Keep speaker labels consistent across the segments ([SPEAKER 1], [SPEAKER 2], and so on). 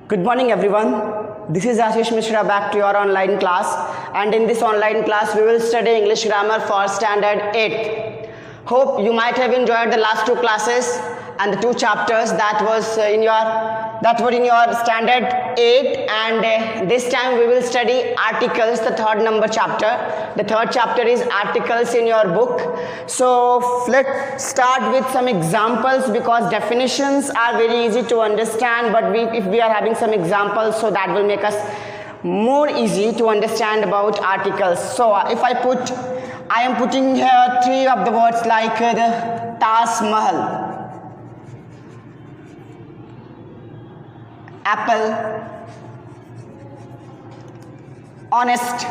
[SPEAKER 1] Good morning everyone. This is Ashish Mishra back to your online class, and in this online class we will study English grammar for standard 8. Hope you might have enjoyed the last two classes and the two chapters that were in your standard 8, and this time we will study articles, the third number chapter. The third chapter is articles in your book. So let's start with some examples, because definitions are very easy to understand, but if we are having some examples, so that will make us more easy to understand about articles. So if I am putting here three of the words like the Taj Mahal, apple, honest.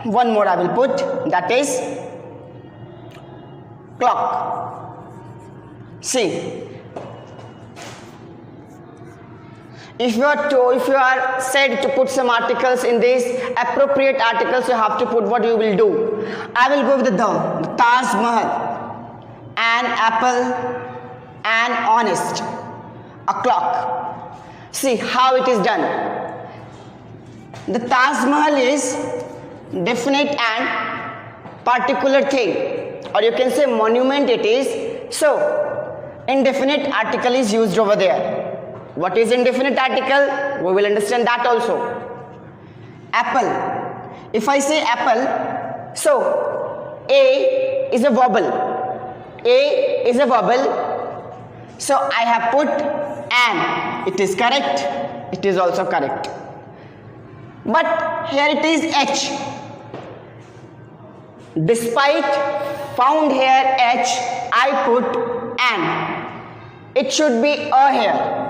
[SPEAKER 1] One more I will put, that is clock. See, if you are said to put some articles in these appropriate articles, you have to put what you will do. I will go with the Taj Mahal, an apple, an honest, a clock. See how it is done. The Taj Mahal is definite and particular thing, or you can say monument it is. So indefinite article is used over there. What is indefinite article? We will understand that also. Apple. If I say apple, so A is a vowel. A is a vowel. So I have put an. It is correct. It is also correct. But here it is H. Despite found here H, I put an. It should be a here.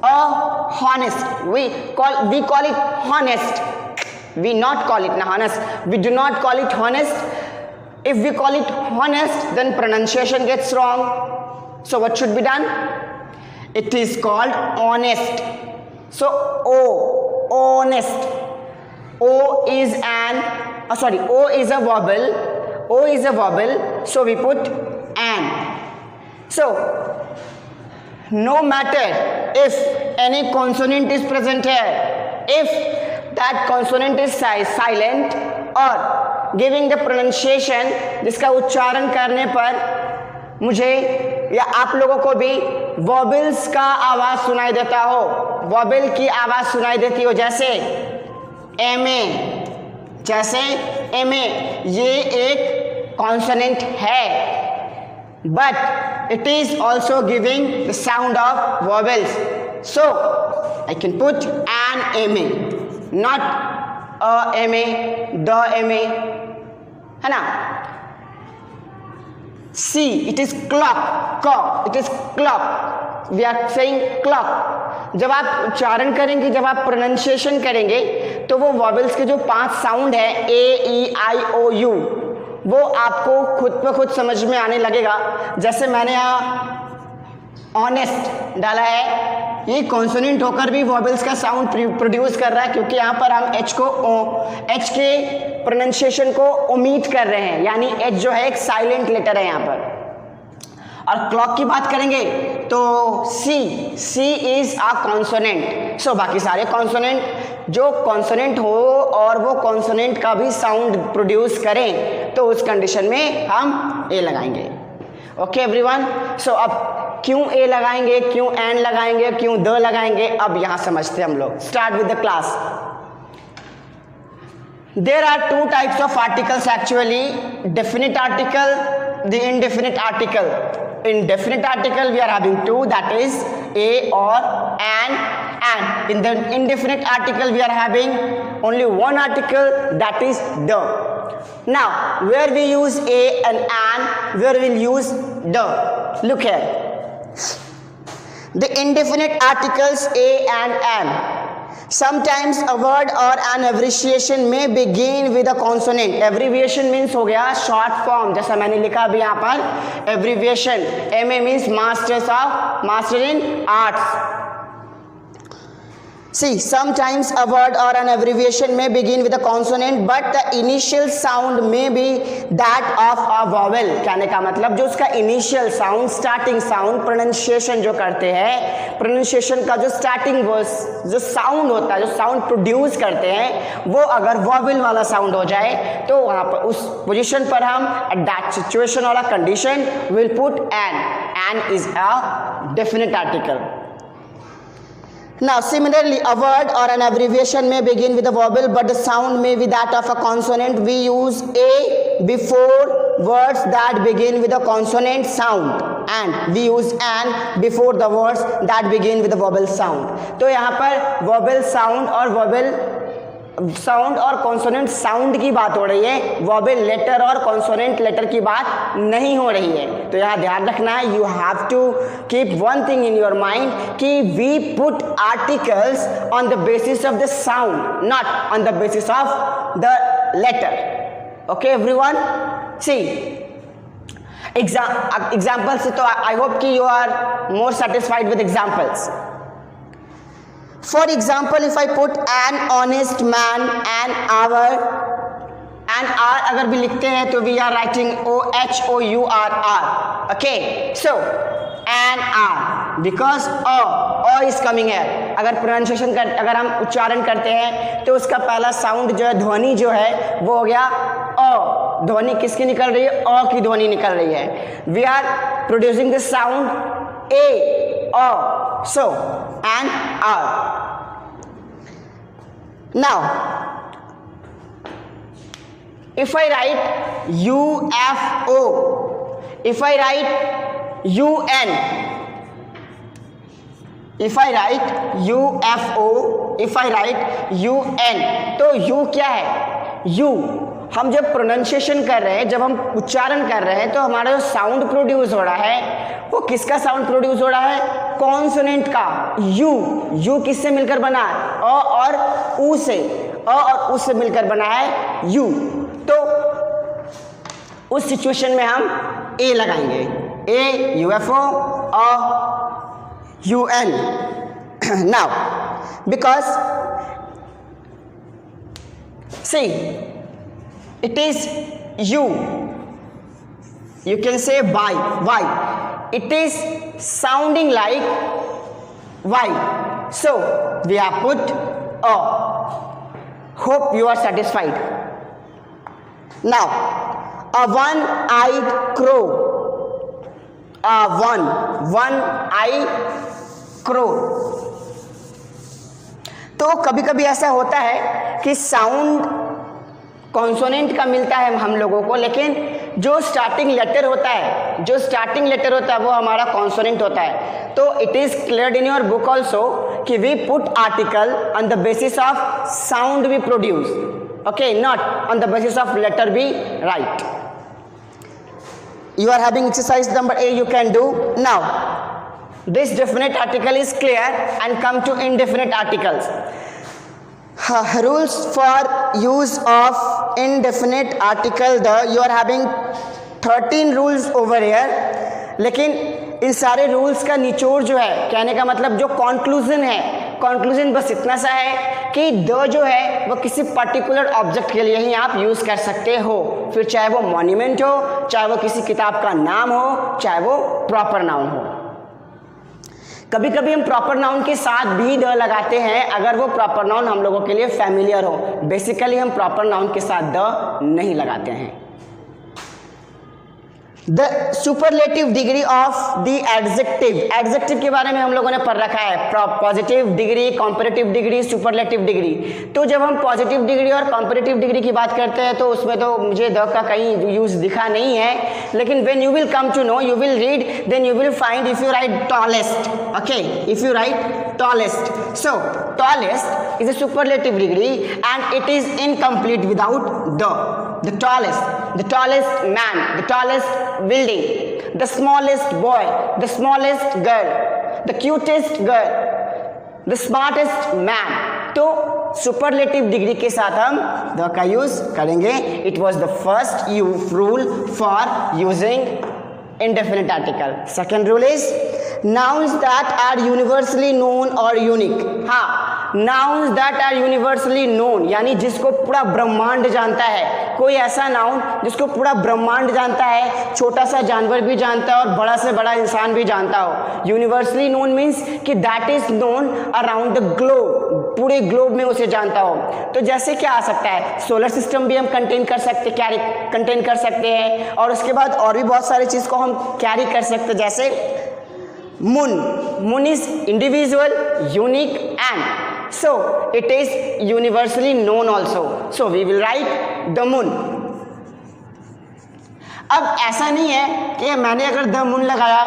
[SPEAKER 1] Honest. We call it honest. We not call it honest. We do not call it honest. If we call it honest, then pronunciation gets wrong. So what should be done? It is called honest. So O, honest. O is a vowel. O is a vowel. So we put an. So no matter if any consonant is present here, if that consonant is silent or giving the pronunciation, जिसका उच्चारण करने पर मुझे या आप लोगों को भी वॉबल्स का आवाज सुनाई देता हो, वॉबल की आवाज सुनाई देती हो, जैसे एम ए ये एक कॉन्सोनेंट है, but it is also giving the sound of vowels. So I can put an ma, not a ma, the ma, है ना. C, it is clock. It is clock. We are saying clock. जब आप उच्चारण करेंगे, जब आप pronunciation करेंगे, तो वो वॉवेल्स के जो 5 साउंड है A-E-I-O-U, वो आपको खुद पे खुद समझ में आने लगेगा. जैसे मैंने यहाँ ऑनेस्ट डाला है, ये कॉन्सोनेंट होकर भी वॉवेल्स का साउंड प्रोड्यूस कर रहा है, क्योंकि यहाँ पर हम एच के प्रोनाउंसिएशन को ओमिट कर रहे हैं, यानी एच जो है एक साइलेंट लेटर है यहाँ पर. और क्लॉक की बात करेंगे तो सी इज अ कॉन्सोनेंट. सो बाकी सारे कॉन्सोनेंट जो कॉन्सोनेंट हो और वो कॉन्सोनेंट का भी साउंड प्रोड्यूस करें, तो उस कंडीशन में हम ए लगाएंगे. Okay everyone. सो अब क्यों ए लगाएंगे, क्यों एन लगाएंगे, क्यों द लगाएंगे, अब यहाँ समझते हैं हम लोग. Start with the class. There are two types of articles actually, definite article, the indefinite article. In definite article we are having two, that is a or an, and in the indefinite article we are having only one article, that is the. Now where we use a and an, where we will use the. Look here, the indefinite articles a and an. Sometimes a word or an abbreviation may begin with a consonant. Abbreviation means हो गया short form, जैसा मैंने लिखा अभी यहाँ पर abbreviation. MA means master in arts. See, sometimes a word or an abbreviation may begin with a consonant, but the initial sound may be that of a vowel. कहने का मतलब जो उसका initial sound, starting sound, pronunciation जो करते हैं, pronunciation का जो starting जो sound होता है, जो sound produce करते हैं, वो अगर vowel वाला sound हो जाए, तो वहाँ पर उस position पर हम at that situation or a condition will put an. An is a definite article. Now, similarly, a word or an abbreviation may begin with a vowel, but the sound may be that of a consonant. We use a before words that begin with a consonant sound, and we use an before the words that begin with a vowel sound. तो यहाँ पर vowel sound और consonant sound की बात हो रही है, vowel letter और कॉन्सोनेंट लेटर की बात नहीं हो रही है. तो यहाँ ध्यान रखना है, you have to keep one thing in your mind कि we put articles on the basis of the sound, not on the basis of the letter. Okay everyone, see example से तो आई होप कि you are more satisfied with examples. For example, if I put an honest man, an hour, and r अगर भी लिखते हैं तो we are writing OHOURR. Okay, so an hour because o is coming here. अगर हम उच्चारण करते हैं तो उसका पहला साउंड जो है, ध्वनि जो है वो हो गया o. ध्वनि किसकी निकल रही है? o की ध्वनि निकल रही है. We are producing the sound a, o. So an hour. Now, if I write UFO, if I write UN, if I write UFO, if I write UN, तो U क्या है? U हम जब प्रोनाउंसिएशन कर रहे हैं, जब हम उच्चारण कर रहे हैं, तो हमारा जो साउंड प्रोड्यूस हो रहा है वो किसका साउंड प्रोड्यूस हो रहा है? कॉन्सोनेंट का. यू किससे मिलकर बना है? अ और उ से. अ और उ से मिलकर बना है यू. तो उस सिचुएशन में हम ए लगाएंगे. A UFO, a UN. Now because see it is you can say why it is sounding like why, so we have put a. Hope you are satisfied. Now, a one-eyed crow, a one-eyed crow. तो कभी कभी ऐसा होता है कि sound consonant का मिलता है हम लोगों को, लेकिन जो स्टार्टिंग लेटर होता है वो हमारा कॉन्सोनेंट होता है. तो it is clear in your book also कि we put article on the basis of sound we produce, okay, not on the basis of letter we write. You are having exercise number A, you can do. Now, this definite article is clear and come to indefinite articles. Rules for use of indefinite article. You are having 13 rules over here. लेकिन इन सारे rules का निचोड़ जो है, कहने का मतलब जो कंक्लूजन है, कंक्लूजन बस इतना सा है कि द जो है वो किसी पर्टिकुलर ऑब्जेक्ट के लिए ही आप यूज़ कर सकते हो, फिर चाहे वो मॉन्यूमेंट हो, चाहे वो किसी किताब का नाम हो, चाहे वो प्रॉपर नाउन हो. कभी कभी हम प्रॉपर नाउन के साथ भी द लगाते हैं अगर वो प्रॉपर नाउन हम लोगों के लिए फैमिलियर हो. बेसिकली हम प्रॉपर नाउन के साथ द नहीं लगाते हैं. The superlative degree of the adjective के बारे में हम लोगों ने पढ़ रखा है. Positive degree, comparative degree, superlative degree. तो जब हम पॉजिटिव डिग्री और कॉम्पैरेटिव डिग्री की बात करते हैं तो उसमें तो मुझे द का कहीं यूज दिखा नहीं है, लेकिन when you will come to know, you will read, then you will find if you write tallest. Okay, if you write tallest, so tallest is a superlative degree and it is incomplete without the tallest man, the tallest building, the smallest boy, the smallest girl, the cutest girl, the smartest man. तो superlative degree के साथ हम the का use करेंगे. It was the first rule for using indefinite article. Second rule is nouns that are universally known or unique. हाँ, nouns that are universally known, यानी जिसको पूरा ब्रह्मांड जानता है। कोई ऐसा नाउन जिसको पूरा ब्रह्मांड जानता है, छोटा सा जानवर भी जानता है और बड़ा से बड़ा इंसान भी जानता हो। यूनिवर्सली नोन मीन्स कि that is known around the globe, पूरे ग्लोब में उसे जानता हो। तो जैसे क्या आ सकता है, सोलर सिस्टम भी हम कंटेन कर सकते हैं, और उसके बाद और भी बहुत सारी चीज को हम कैरी कर सकते हैं, जैसे moon is individual, unique and so it is universally known also, so we will write the moon. अब ऐसा नहीं है कि मैंने अगर द मून लगाया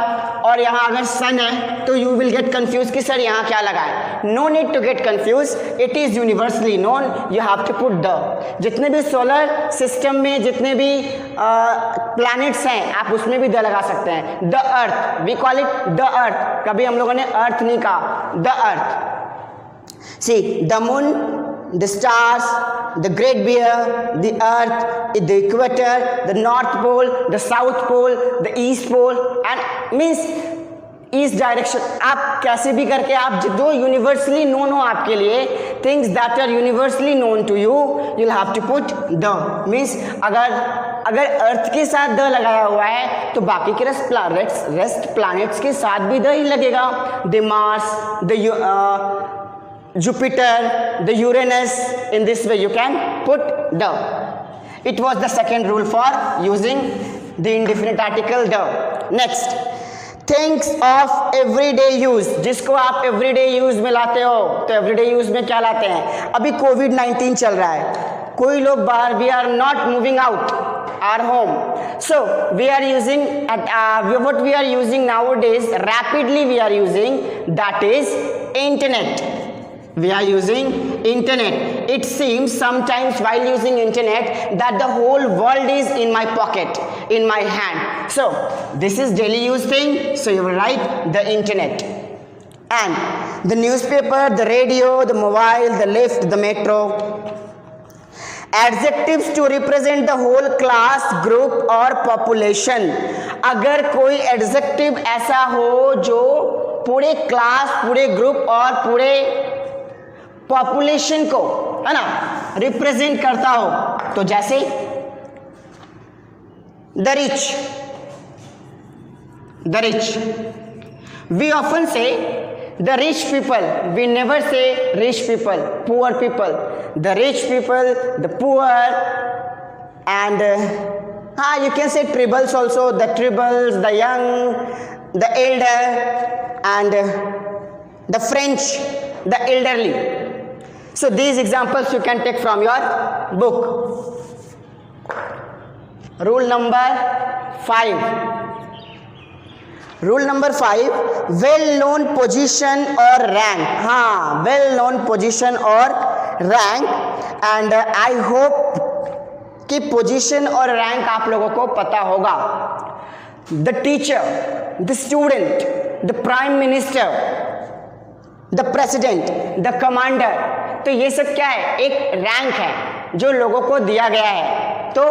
[SPEAKER 1] और यहाँ अगर सन है तो यू विल गेट कंफ्यूज कि सर यहाँ क्या लगा है। No need to get confuse, it is universally known, you have to put the. जितने भी सोलर सिस्टम में जितने भी प्लैनेट्स हैं आप उसमें भी द लगा सकते हैं। The earth, we call it the earth, कभी हम लोगों ने अर्थ नहीं कहा, the earth. See the moon, the stars, the great bear, the earth, the equator, the north pole, the south pole, the east pole, and means east direction. आप कैसे भी करके आप जो यूनिवर्सली नोन हो आपके लिए, things that are universally known to you, you will have to put the. Means अगर अर्थ के साथ द लगाया हुआ है तो बाकी के रेस्ट प्लैनेट्स के साथ भी द ही लगेगा। The Mars, the Jupiter, the Uranus, in this way you can put the. It was the second rule for using the indefinite article the. Next, things of everyday use, जिसको आप everyday use में लाते हो, तो everyday use में क्या लाते हैं? अभी COVID-19 चल रहा है, कोई लोग बाहर, we are not moving out our home, so we are using what we are using nowadays, rapidly we are using, that is internet. We are using internet. It seems sometimes while using internet that the whole world is in my pocket, in my hand. So this is daily use thing, so you will write the internet. And the newspaper, the radio, the mobile, the lift, the metro. Adjectives to represent the whole class, group or population. अगर कोई adjective ऐसा हो जो पूरे class, पूरे group और पूरे population को, है ना, रिप्रेजेंट करता हो, तो जैसे the rich, we often say the rich people, we never say rich people, poor people, the rich people, the poor, and you can say tribals also, the tribals, the young, the elder, and the French, the elderly. So these examples you can take from your book. Rule number 5. Rule number 5, well-known position or rank. हाँ, well-known position or rank, and I hope कि position और rank आप लोगों को पता होगा. The teacher, the student, the prime minister, the president, the commander, तो ये सब क्या है? एक रैंक है जो लोगों को दिया गया है. तो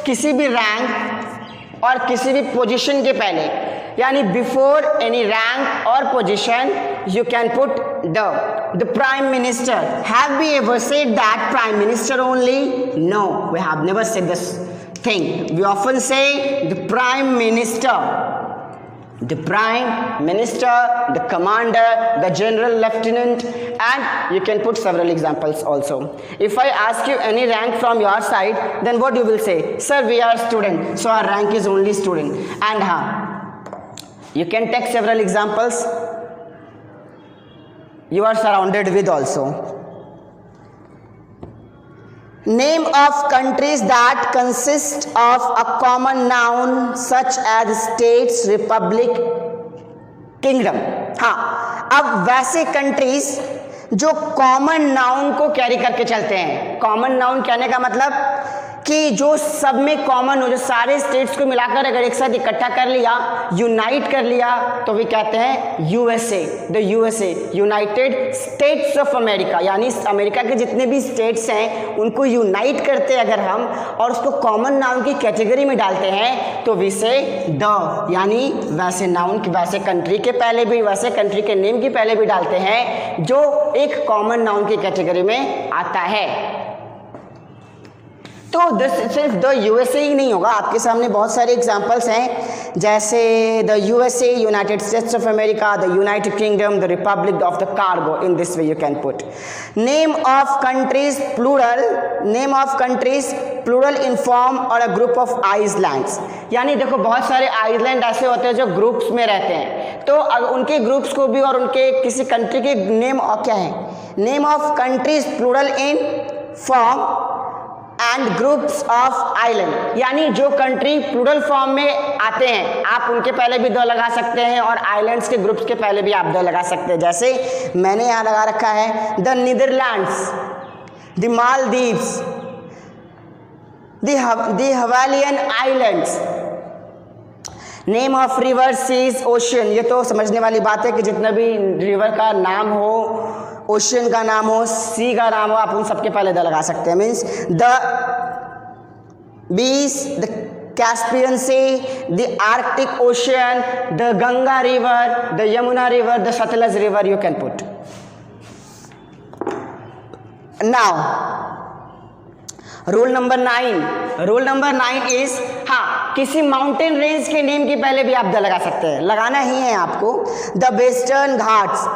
[SPEAKER 1] किसी भी रैंक और किसी भी पोजीशन के पहले, यानी बिफोर एनी रैंक और position, you can put the prime minister. Have we ever said that prime minister only? No, we have never said this thing. We often say the prime minister, the prime minister, the commander, the general lieutenant, and you can put several examples also. If I ask you any rank from your side, then what you will say? Sir, we are student, so our rank is only student. And you can take several examples you are surrounded with also. Name of countries that consist of a common noun such as states, republic, kingdom. हाँ, अब वैसे countries जो common noun को carry करके चलते हैं. Common noun कहने का मतलब कि जो सब में कॉमन हो, जो सारे स्टेट्स को मिलाकर अगर एक साथ इकट्ठा कर लिया, यूनाइट कर लिया, तो वे कहते हैं USA. The USA, United States of America, यानी अमेरिका के जितने भी स्टेट्स हैं उनको यूनाइट करते हैं अगर हम और उसको कॉमन नाउन की कैटेगरी में डालते हैं तो वी से द, यानी वैसे नाउन की, वैसे कंट्री के पहले भी, वैसे कंट्री के नेम की पहले भी डालते हैं जो एक कॉमन नाउन की कैटेगरी में आता है। तो सिर्फ द यूएसए ही नहीं होगा, आपके सामने बहुत सारे एग्जांपल्स हैं, जैसे the USA, United States of America, the United Kingdom, the Republic of the Congo. In this way you can put name of countries plural, name of countries plural in form और a group of islands. यानी देखो बहुत सारे island ऐसे होते हैं जो groups में रहते हैं, तो उनके ग्रुप्स को भी और उनके किसी कंट्री के नेम और क्या है, name of countries plural in form and groups of island, यानी जो कंट्री प्लूरल फॉर्म में आते हैं आप उनके पहले भी द लगा सकते हैं और आइलैंड्स के ग्रुप्स के पहले भी आप द लगा सकते हैं। जैसे मैंने यहाँ लगा रखा है the Netherlands, the Maldives, the Hawaiian islands. Name of river, seas, ocean, ये तो समझने वाली बात है कि जितना भी रिवर का नाम हो, ओशियन का नाम हो, सी का नाम हो, आप उन सबके पहले द लगा सकते हैं। Means the beach, the Caspian Sea, the Arctic Ocean, the Ganga river, the Yamuna river, the Sutlej river, you can put. Now rule number 9, rule number 9 is, हाँ, किसी माउंटेन रेंज के नेम के पहले भी आप द लगा सकते हैं, लगाना ही है आपको। The western Ghats,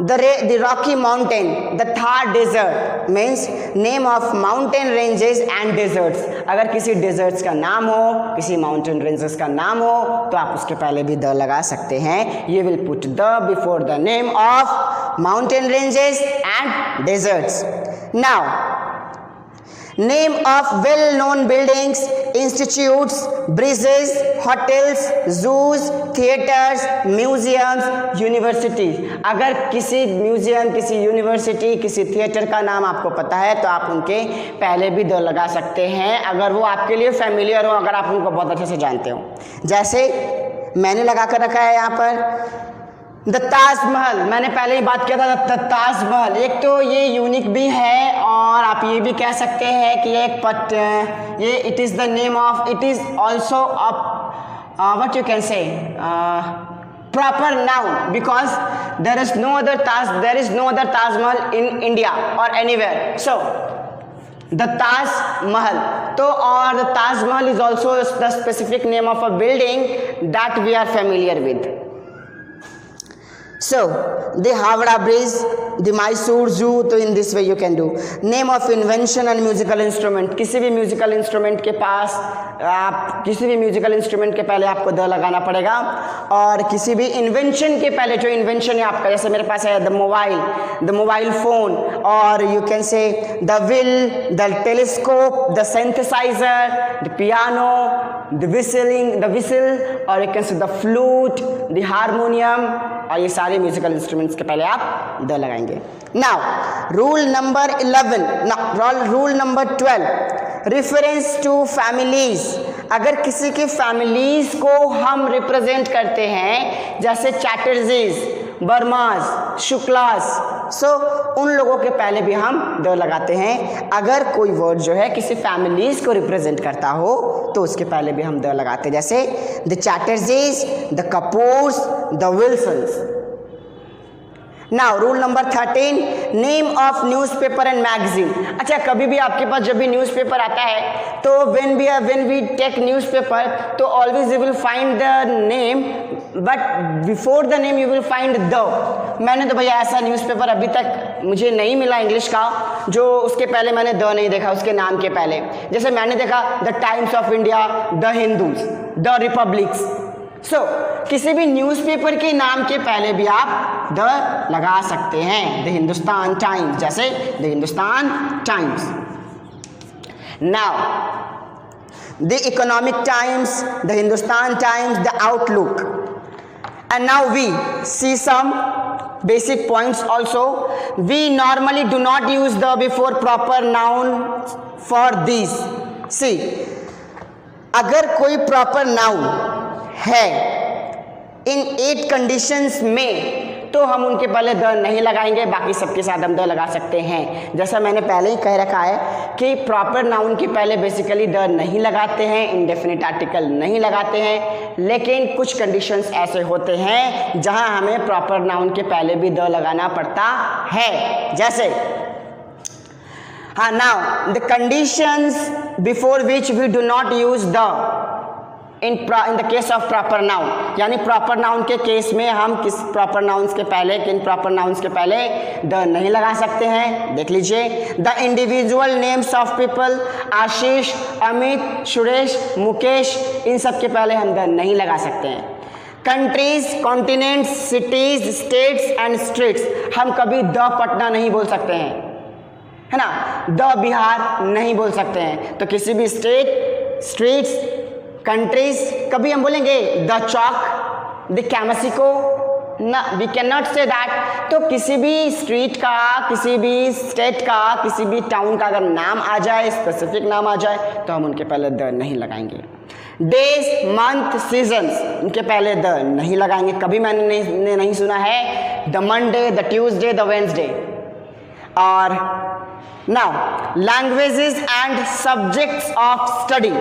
[SPEAKER 1] the Rocky Mountain, the Thar Desert, means name of mountain ranges and deserts। अगर किसी deserts का नाम हो, किसी mountain ranges का नाम हो तो आप उसके पहले भी द लगा सकते हैं। You will put the before the name of mountain ranges and deserts। Now name of well-known buildings, institutes, bridges, hotels, zoos, theaters, museums, universities। अगर किसी म्यूजियम, किसी यूनिवर्सिटी, किसी थिएटर का नाम आपको पता है तो आप उनके पहले भी द लगा सकते हैं अगर वो आपके लिए फैमिलियर हो, अगर आप उनको बहुत अच्छे से जानते हो। जैसे मैंने लगा कर रखा है यहाँ पर द ताजमहल, मैंने पहले ही बात किया था द ताजमहल। एक तो ये यूनिक भी है और आप ये भी कह सकते हैं कि ये it is the name of, it is also what you can से proper noun because there is no other Taj Mahal in India or anywhere, so the Taj Mahal, तो और the Taj Mahal is also the specific name of a building that we are familiar with। So the Howrah Bridge, the Mysore Zoo, तो in this way you can do। Name of invention and musical instrument, किसी भी musical instrument के पास आप किसी भी musical instrument के पहले आपको द लगाना पड़ेगा और किसी भी इन्वेंशन के पहले, जो इन्वेंशन है आपका, जैसे मेरे पास है द मोबाइल फोन, और you can say the wheel, the telescope, the synthesiser, the piano, the whistle, और you can say the flute, the harmonium, और ये सारे म्यूजिकल इंस्ट्रूमेंट्स के पहले आप द लगाएंगे। Now rule number 11, rule number 12, reference to families. अगर किसी की फैमिलीज को हम रिप्रेजेंट करते हैं, जैसे चैटर्जीज, वर्मास, शुक्लास, सो उन लोगों के पहले भी हम द लगाते हैं। अगर कोई वर्ड जो है किसी फैमिलीज को रिप्रेजेंट करता हो तो उसके पहले भी हम द लगाते हैं, जैसे the Chatterjees, the Kapoors, the Wilsons. Now rule number 13, name of newspaper and magazine. अच्छा, कभी भी आपके पास जब भी न्यूज़पेपर आता है तो व्हेन वी टेक न्यूज़पेपर तो always you will find the name, but before the name you will find the. मैंने तो भैया ऐसा न्यूज़पेपर अभी तक मुझे नहीं मिला इंग्लिश का जो उसके पहले मैंने द नहीं देखा, उसके नाम के पहले। जैसे मैंने देखा the Times of India, the Hindus, the Republics. So किसी भी न्यूज़पेपर के नाम के पहले भी आप द लगा सकते हैं। द हिंदुस्तान टाइम्स, जैसे the Hindustan Times. Now the Economic Times, the Hindustan Times, the Outlook. And now we see some basic points also. We normally do not use the before proper noun for these, सी, अगर कोई proper noun है इन 8 conditions में तो हम उनके पहले the नहीं लगाएंगे, बाकी सबके साथ हम द लगा सकते हैं। जैसा मैंने पहले ही कह रखा है कि प्रॉपर नाउन के पहले बेसिकली द नहीं लगाते हैं, इंडेफिनिट आर्टिकल नहीं लगाते हैं, लेकिन कुछ कंडीशंस ऐसे होते हैं जहां हमें प्रॉपर नाउन के पहले भी द लगाना पड़ता है। जैसे now the conditions before which we do not use the in the case of proper noun, यानी प्रॉपर नाउन के केस में हम किस प्रॉपर नाउन्स के पहले, किन प्रॉपर नाउन्स के पहले द नहीं लगा सकते हैं। देख लीजिए, the individual names of people, Ashish, Amit, Suresh, Mukesh, इन सब के पहले हम द नहीं लगा सकते हैं। Countries, continents, cities, states and streets, हम कभी द पटना नहीं बोल सकते हैं, है ना, द बिहार नहीं बोल सकते हैं। तो किसी भी स्टेट, स्ट्रीट्स, कंट्रीज कभी हम बोलेंगे द चौक, द कैमसिको, ना, we can not say that. तो किसी भी स्ट्रीट का, किसी भी स्टेट का, किसी भी टाउन का अगर नाम आ जाए, स्पेसिफिक नाम आ जाए, तो हम उनके पहले द नहीं लगाएंगे। डेज, मंथ, सीजन्स, उनके पहले द नहीं लगाएंगे। कभी मैंने नहीं सुना है the Monday, the Tuesday, the Wednesday. और now languages and subjects of study,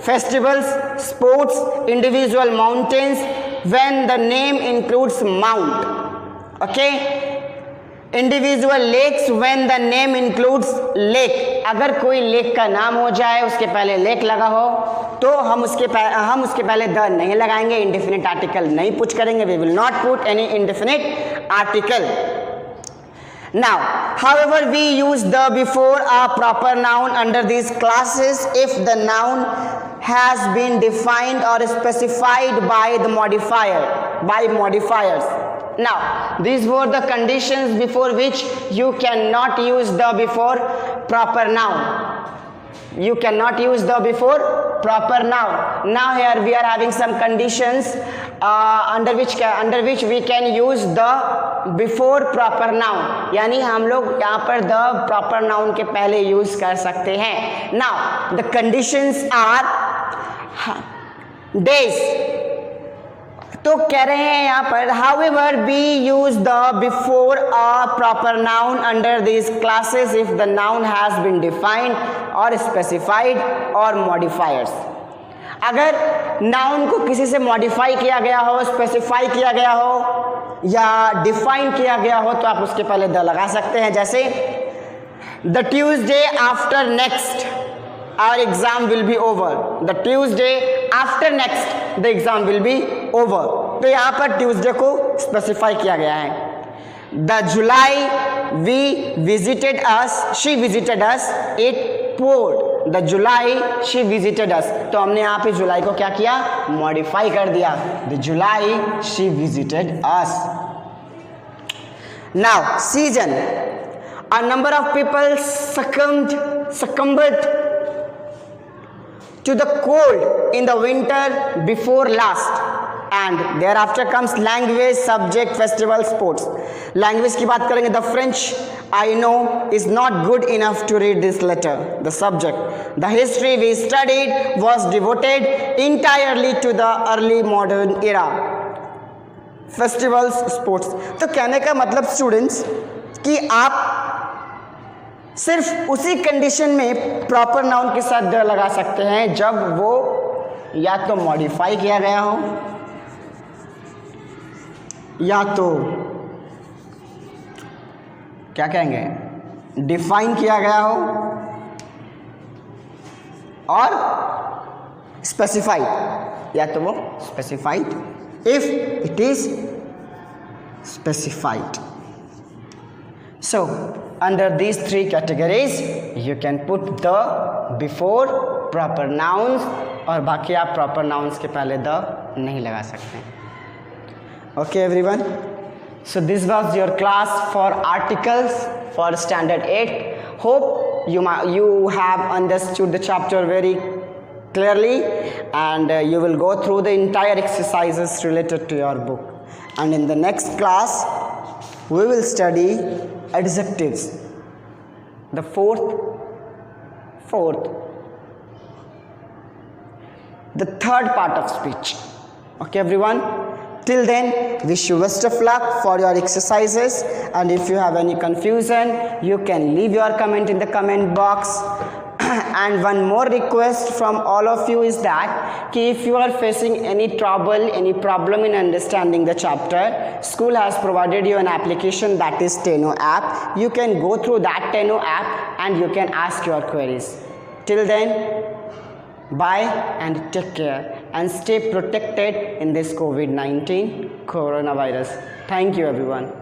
[SPEAKER 1] festivals, sports, individual mountains when the name includes mount, okay, individual lakes when the name includes lake, अगर कोई लेक का नाम हो जाए, उसके पहले लेक लगा हो, तो हम उसके पहले द नहीं लगाएंगे, इंडेफिनिट आर्टिकल नहीं पुट करेंगे, we will not put any indefinite article. Now, however, we use the before a proper noun under these classes if the noun has been defined or specified by the modifiers. Now, these were the conditions before which you cannot use the before proper noun. You cannot use the before proper noun. Now here we are having some conditions under which we can use the before proper noun, यानी हम लोग यहाँ पर the proper noun के पहले use कर सकते हैं। Now the conditions are days, तो कह रहे हैं यहाँ पर however we use the before a proper noun under these classes if the noun has been defined or specified or modifiers. अगर नाउन को किसी से मॉडिफाई किया गया हो, स्पेसिफाई किया गया हो या डिफाइन किया गया हो, तो आप उसके पहले द लगा सकते हैं। जैसे the Tuesday after next our exam will be over, the Tuesday after next the exam will be over, तो यहाँ पर ट्यूसडे को स्पेसिफाई किया गया है। The July we visited us, she visited us, it poured, the July she visited us, तो हमने यहाँ पे जुलाई को क्या किया, मॉडिफाई कर दिया, the July she visited us. Now season, a number of people succumbed to the cold in the winter before last, and thereafter comes language, subject, festival, sports. Language की बात करेंगे, the French I know is not good enough to read this letter. The subject, the history we studied was devoted entirely to the early modern era. Festivals, sports. तो कहने का मतलब students कि आप सिर्फ उसी कंडीशन में प्रॉपर नाउन के साथ द लगा सकते हैं जब वो या तो मॉडिफाई किया गया हो या तो क्या कहेंगे, डिफाइन किया गया हो और स्पेसिफाइड, या तो वो specified if it is specified. So under these three categories you can put the before proper nouns, और बाकी आप proper nouns के पहले the नहीं लगा सकते. Okay everyone, so this was your class for articles for standard 8. Hope you have understood the chapter very clearly, and you will go through the entire exercises related to your book. And in the next class we will study adjectives, the fourth the third part of speech. Okay, everyone? Till then, wish you best of luck for your exercises, and if you have any confusion, you can leave your comment in the comment box. And one more request from all of you is that if you are facing any trouble, any problem in understanding the chapter, school has provided you an application, that is Teno app. You can go through that Teno app and you can ask your queries. Till then, bye and take care and stay protected in this COVID-19 coronavirus. Thank you, everyone.